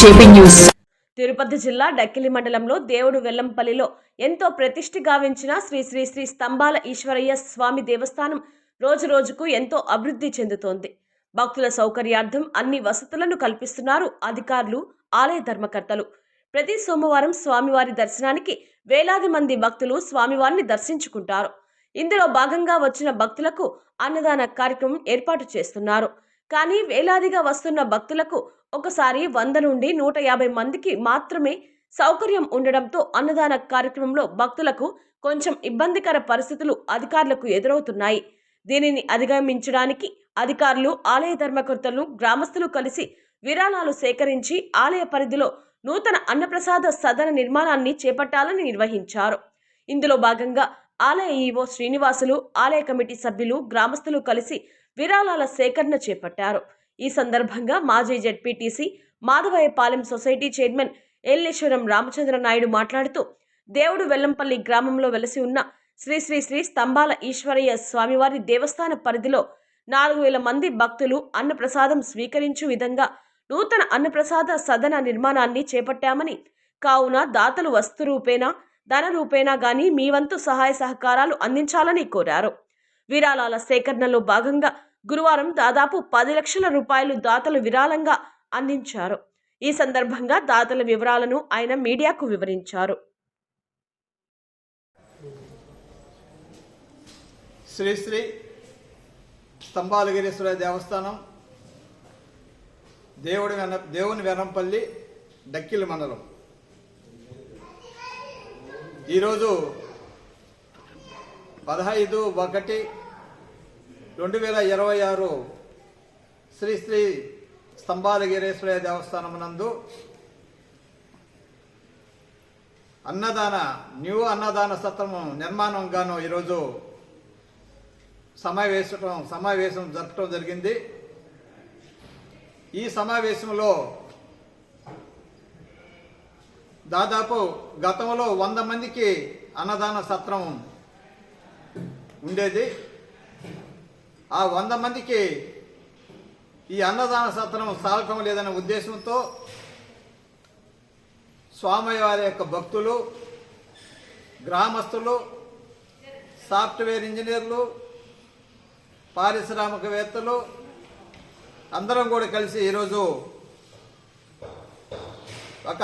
JP news. Tirupati జిల్లా డక్కిలి మండలంలో దేవుడు వెల్లంపల్లిలో ఎంతో ప్రతిష్ఠ గావించిన శ్రీ శ్రీ శ్రీ స్తంభాల ఈశ్వరయ్య స్వామి దేవస్థానం రోజురోజుకు ఎంతో అభివృద్ధి చెందుతోంది. భక్తుల సౌకర్యార్థం అన్ని వసతులను కల్పిస్తున్నారు అధికారులు, ఆలయ ధర్మకర్తలు. ప్రతి సోమవారం స్వామివారి దర్శనానికి వేలాది మంది భక్తులు స్వామివారిని దర్శించుకుంటారు. ఇందులో భాగంగా వచ్చిన భక్తులకు అన్నదాన కార్యక్రమం ఏర్పాటు చేస్తున్నారు. కానీ వేలాదిగా వస్తున్న భక్తులకు ఒకసారి 100 నుండి 150 మందికి మాత్రమే సౌకర్యం ఉండడంతో అన్నదాన కార్యక్రమంలో భక్తులకు కొంచెం ఇబ్బందికర పరిస్థితులు అధికారులకు ఎదురవుతున్నాయి. దీనిని అధిగమించడానికి అధికారులు, ఆలయ ధర్మకర్తలు, గ్రామస్తులు కలిసి విరాళాలు సేకరించి ఆలయ పరిధిలో నూతన అన్నప్రసాద సదన నిర్మాణాన్ని చేపట్టాలని నిర్వహించారు. ఇందులో భాగంగా ఆలయ ఈవో శ్రీనివాసులు, ఆలయ కమిటీ సభ్యులు, గ్రామస్తులు కలిసి విరాళాల సేకరణ చేపట్టారు. ఈ సందర్భంగా మాజీ ZPTC Madhavayyapalem society chairman Elleswaram Ramachandra Naidu మాట్లాడుతూ, దేవుడు వెల్లంపల్లి గ్రామంలో వెలసి ఉన్న శ్రీ శ్రీ శ్రీ స్తంభాల ఈశ్వరయ్య స్వామివారి దేవస్థాన పరిధిలో 4000 మంది భక్తులు అన్నప్రసాదం స్వీకరించు విధంగా నూతన అన్నప్రసాద సదన నిర్మాణాన్ని చేపట్టామని, కావున దాతలు వస్తు రూపేణా, ధన రూపేణా గాని మీ వంతు సహాయ సహకారాలు అందించాలని కోరారు. విరాళాల సేకరణలో భాగంగా గురువారం దాదాపు 10 లక్షల రూపాయలు దాతలు విరాళంగా అందించారు. ఈ సందర్భంగా దాతల వివరాలను ఆయన మీడియాకు వివరించారు. శ్రీ శ్రీ స్తంభాలగిరీశ్వర దేవస్థానం దేవుని వెనంపల్లి డక్కిలి మండలం. ఈరోజు 15/1/2026 శ్రీ శ్రీ స్తంభాలగిరీశ్వర దేవస్థానం నందు న్యూ అన్నదాన సత్రము నిర్మాణం గాను ఈరోజు సమావేశం జరపడం జరిగింది. ఈ సమావేశంలో దాదాపు గతంలో 100 మందికి అన్నదాన సత్రం ఉండేది. ఆ 100 మందికి ఈ అన్నదాన సత్రం సాగటం లేదనే ఉద్దేశంతో స్వామివారి యొక్క భక్తులు, గ్రామస్తులు, సాఫ్ట్వేర్ ఇంజనీర్లు, పారిశ్రామికవేత్తలు అందరం కూడా కలిసి ఈరోజు ఒక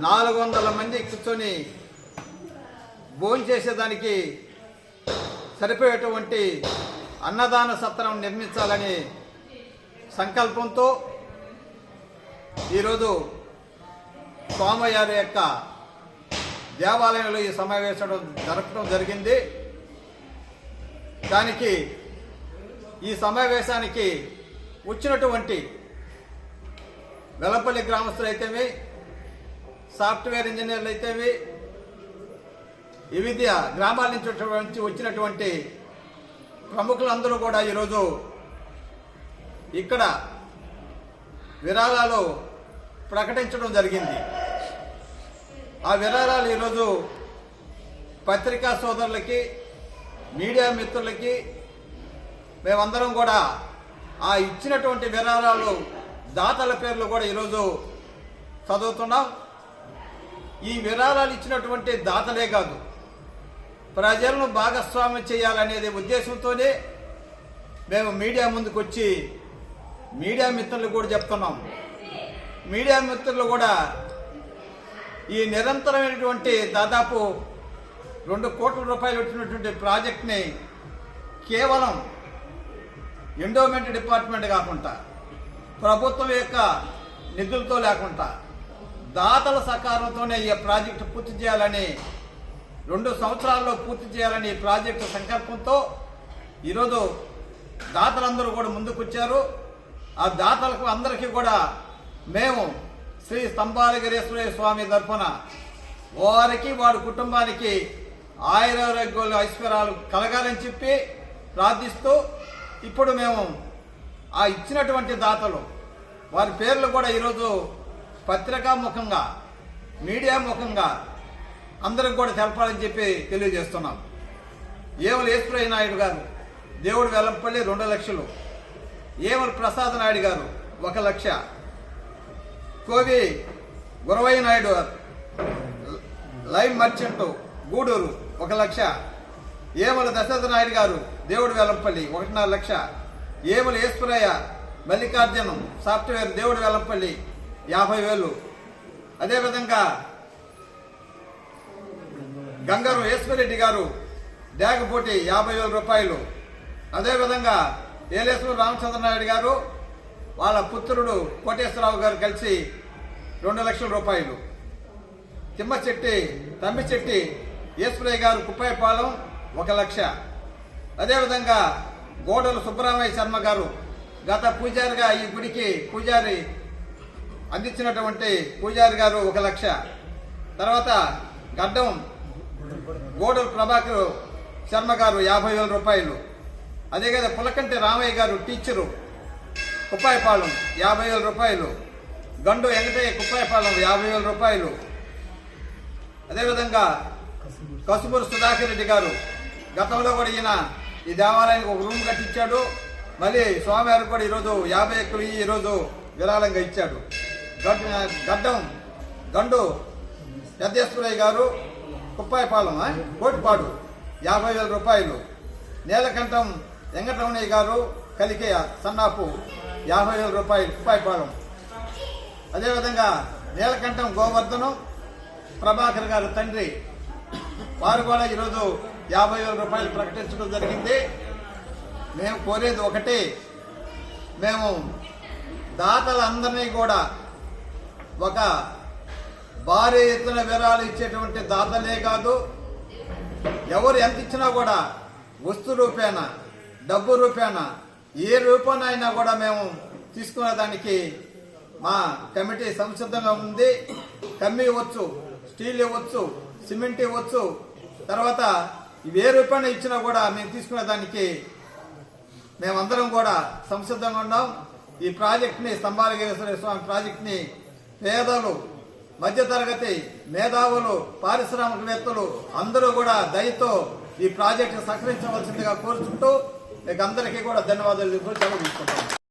400 మంది కూర్చొని భోజనం చేసేదానికి సరిపోయేటువంటి అన్నదాన సత్రం నిర్మించాలని సంకల్పంతో ఈరోజు స్వామివారి యొక్క దేవాలయంలో ఈ సమావేశం జరపడం జరిగింది. దానికి ఈ సమావేశానికి వచ్చినటువంటి వెల్లంపల్లి గ్రామస్తులు అయితేమి, సాఫ్ట్వేర్ ఇంజనీర్లు అయితేమి, వివిధ గ్రామాల నుంచి వచ్చినటువంటి ప్రముఖులందరూ కూడా ఈరోజు ఇక్కడ విరాళాలు ప్రకటించడం జరిగింది. ఆ విరాళాలు ఈరోజు పత్రికా సోదరులకి, మీడియా మిత్రులకి మేమందరం కూడా ఆ ఇచ్చినటువంటి విరాళాలు దాతల పేర్లు కూడా ఈరోజు చదువుతున్నాం. ఈ విరాళాలు ఇచ్చినటువంటి దాతలే కాదు, ప్రజలను భాగస్వామ్యం చేయాలనేది ఉద్దేశంతోనే మేము మీడియా ముందుకు వచ్చి మీడియా మిత్రులు కూడా చెప్తున్నాం. మీడియా మిత్రులు కూడా ఈ నిరంతరమైనటువంటి దాదాపు 2 కోట్ల రూపాయలు వచ్చినటువంటి ప్రాజెక్ట్ని కేవలం ఎండోమెంట్ డిపార్ట్మెంట్ కాకుండా, ప్రభుత్వం యొక్క నిధులతో లేకుండా దాతల సహకారంతోనే ఈ ప్రాజెక్టు పూర్తి చేయాలని, 2 సంవత్సరాల్లో పూర్తి చేయాలని ప్రాజెక్టు సంకల్పంతో ఈరోజు దాతలందరూ కూడా ముందుకు వచ్చారు. ఆ దాతలకు అందరికీ కూడా మేము శ్రీ స్తంభాలగిరీశ్వర స్వామి తరఫున వారికి, వారి కుటుంబానికి ఆయురారోగ్యాలు, ఐశ్వర్యాలు కలగాలని చెప్పి ప్రార్థిస్తూ, ఇప్పుడు మేము ఆ ఇచ్చినటువంటి దాతలు వారి పేర్లు కూడా ఈరోజు పత్రికా ముఖంగా, మీడియా ముఖంగా అందరికి కూడా తెలపాలని చెప్పి తెలియజేస్తున్నాం. ఏవల్ ఈశ్వరయ్య నాయుడు గారు దేవుడు వెల్లంపల్లి 2 లక్షలు, ఏవల్ ప్రసాద్ నాయుడు గారు 1 లక్ష, కోవి గురవయ్య నాయుడు లైవ్ మర్చెంట్ గూడూరు 1 లక్ష, ఏమల దశరథ నాయుడు గారు దేవుడు వేలంపల్లి 1.5 లక్ష, ఏమల ఈశ్వరయ్య మల్లికార్జునం సాఫ్ట్వేర్ దేవుడు వేలంపల్లి 50,000. అదేవిధంగా గంగారు ఈశ్వరెడ్డి గారు డాగపోటి 50,000 రూపాయలు. అదేవిధంగా ఏలేశ్వర రామచంద్ర నాయుడు గారు వాళ్ళ పుత్రుడు కోటేశ్వరరావు గారు కలిసి 2 లక్షల రూపాయలు. తమ్మిచెట్టి ఈశ్వరయ్య గారు కుప్పాయపాలెం 1 లక్ష. అదేవిధంగా గోడలు సుబ్బరామయ్య శర్మ గారు గత పూజారిగా ఈ గుడికి పూజారి అందించినటువంటి పూజారి గారు 1 లక్ష. తర్వాత గడ్డం గోడలు ప్రభాకర్ శర్మ గారు 50,000 రూపాయలు. అదే కదా పులకంటి రామయ్య గారు టీచరు కుప్పాయపాలెం 50,000 రూపాయలు. గండు వెంకటయ్య కుప్పాయపాలెం 50,000 రూపాయలు. అదేవిధంగా కసుమూరు సుధాకర్ రెడ్డి గారు గతంలో కూడా ఈయన ఈ దేవాలయానికి ఒక రూమ్ కట్టించాడు. మళ్ళీ స్వామివారికి కూడా ఈరోజు 50 ఎకరాలు ఈరోజు విరాళంగా ఇచ్చాడు. గండు పెద్దేశ్వరయ్య గారు కుప్పాయపాలెం కోటిపాడు 50,000 రూపాయలు. నీలకంఠం వెంకటరమణయ్య గారు కలికేయ సన్నాపు 50,000 రూపాయలు కుప్పాయపాలెం. అదేవిధంగా నీలకంఠం గోవర్ధనం ప్రభాకర్ గారు తండ్రి వారు కూడా ఈరోజు 50,000 రూపాయలు ప్రకటించడం జరిగింది. మేము కోరేది ఒకటి, మేము దాతలందరినీ కూడా ఒక భారీ ఎత్తున విరాళాలు ఇచ్చేటువంటి దాతలే కాదు, ఎవరు ఎంత ఇచ్చినా కూడా వస్తు రూపేణ డబ్బు రూపేణ ఏ రూపానైనా కూడా మేము తీసుకునే దానికి మా కమిటీ సంసిద్ధంగా ఉంది. కమ్మి ఇవ్వచ్చు, స్టీల్ ఇవ్వచ్చు, సిమెంట్ ఇవ్వచ్చు, తర్వాత ఏ రూపాయన ఇచ్చినా కూడా మేము తీసుకునే దానికి మేమందరం కూడా సంసిద్ధంగా ఉన్నాం. ఈ ప్రాజెక్ట్ని స్తంభాలగిరీశ్వర స్వామి ప్రాజెక్ట్ని పేదలు, మధ్యతరగతి, మేధావులు, పారిశ్రామికవేత్తలు అందరూ కూడా దయతో ఈ ప్రాజెక్టు సహకరించవలసిందిగా కోరుకుంటూ మీకు అందరికీ కూడా ధన్యవాదాలు తెలుపుకుంటాం.